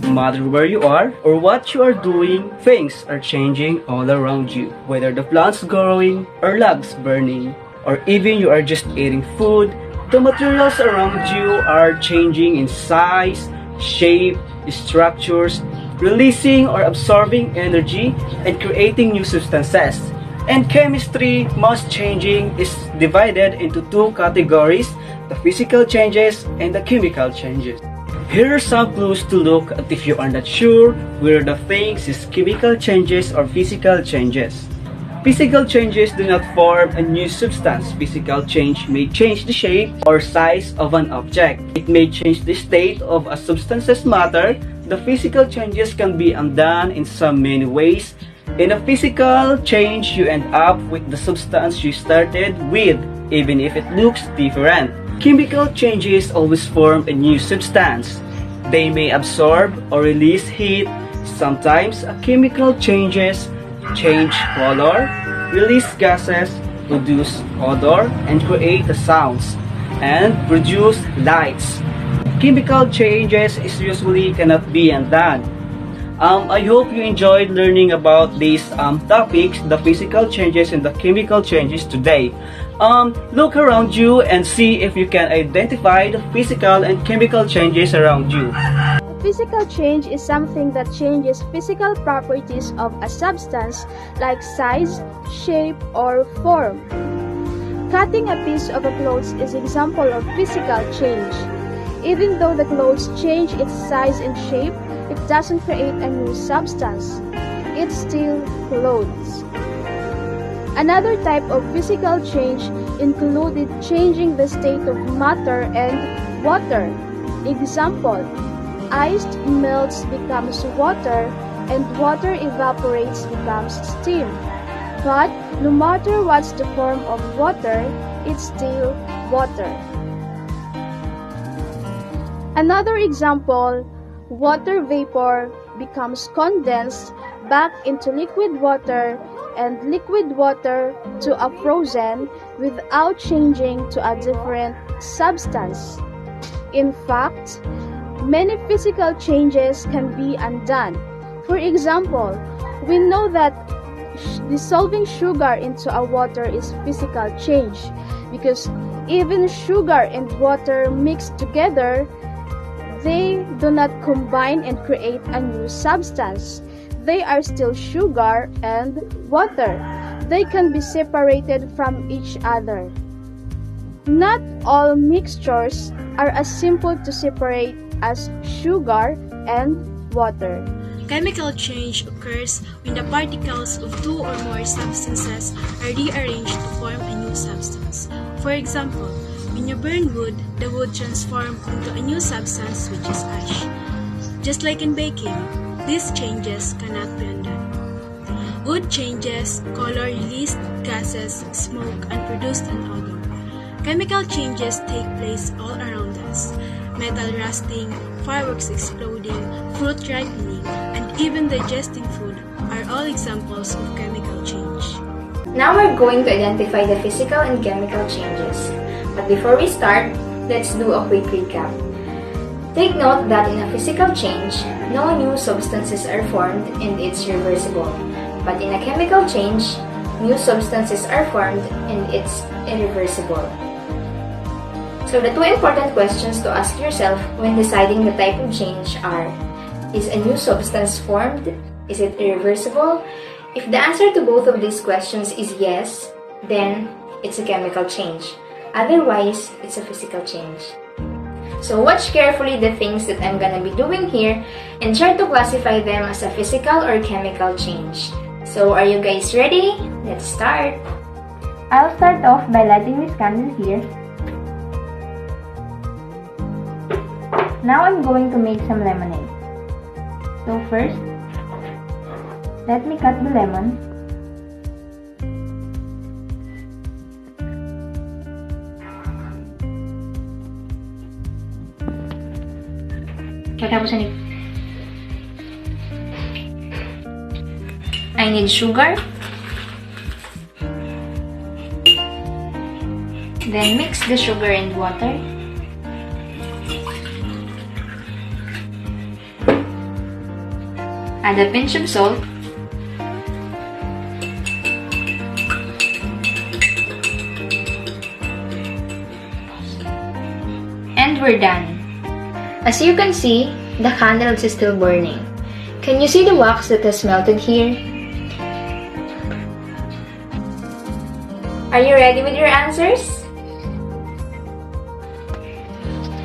matter where you are or what you are doing, things are changing all around you. Whether the plants growing or logs burning, or even you are just eating food, the materials around you are changing in size, shape, structures, releasing or absorbing energy and creating new substances. And chemistry, most changing, is divided into two categories: the physical changes and the chemical changes. Here are some clues to look at if you are not sure whether the things is chemical changes or physical changes. Physical changes do not form a new substance. Physical change may change the shape or size of an object. It may change the state of a substance's matter. The physical changes can be undone in so many ways. In a physical change, you end up with the substance you started with, even if it looks different. Chemical changes always form a new substance. They may absorb or release heat. Sometimes chemical changes change color, release gases, produce odor, and create the sounds, and produce lights. Chemical changes is usually cannot be undone. I hope you enjoyed learning about these topics, the physical changes and the chemical changes today. Look around you and see if you can identify the physical and chemical changes around you. Physical change is something that changes physical properties of a substance like size, shape, or form. Cutting a piece of a clothes is an example of physical change. Even though the clothes change its size and shape, it doesn't create a new substance. It's still clothes. Another type of physical change included changing the state of matter and water. Example: iced melts becomes water, and water evaporates becomes steam. But no matter what's the form of water, it's still water. Another example, water vapor becomes condensed back into liquid water, and liquid water to a frozen without changing to a different substance. In fact, many physical changes can be undone. For example, we know that dissolving sugar into a water is physical change because even sugar and water mixed together, they do not combine and create a new substance. They are still sugar and water. They can be separated from each other. Not all mixtures are as simple to separate as sugar and water. Chemical change occurs when the particles of two or more substances are rearranged to form a new substance. For example, when you burn wood, the wood transforms into a new substance which is ash. Just like in baking, these changes cannot be undone. Wood changes color, released gases, smoke, and produced an odor. Chemical changes take place all around us. Metal rusting, fireworks exploding, fruit ripening, and even digesting food are all examples of chemical change. Now we're going to identify the physical and chemical changes. But before we start, let's do a quick recap. Take note that in a physical change, no new substances are formed and it's reversible. But in a chemical change, new substances are formed and it's irreversible. So the two important questions to ask yourself when deciding the type of change are: is a new substance formed? Is it irreversible? If the answer to both of these questions is yes, then it's a chemical change. Otherwise, it's a physical change. So watch carefully the things that I'm gonna be doing here and try to classify them as a physical or chemical change. So are you guys ready? Let's start! I'll start off by lighting this candle here. Now I'm going to make some lemonade. So first, let me cut the lemon. I need sugar. Then mix the sugar and water. Add a pinch of salt. And we're done. As you can see, the candle is still burning. Can you see the wax that has melted here? Are you ready with your answers?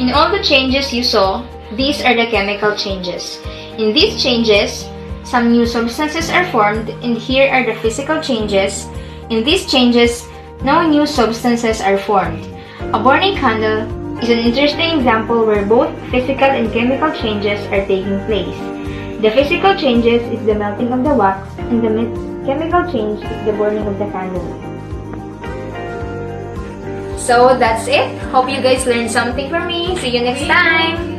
In all the changes you saw, these are the chemical changes. In these changes, some new substances are formed, and here are the physical changes. In these changes, no new substances are formed. A burning candle is an interesting example where both physical and chemical changes are taking place. The physical changes is the melting of the wax, and the chemical change is the burning of the candle. So that's it. Hope you guys learned something from me. See you next time!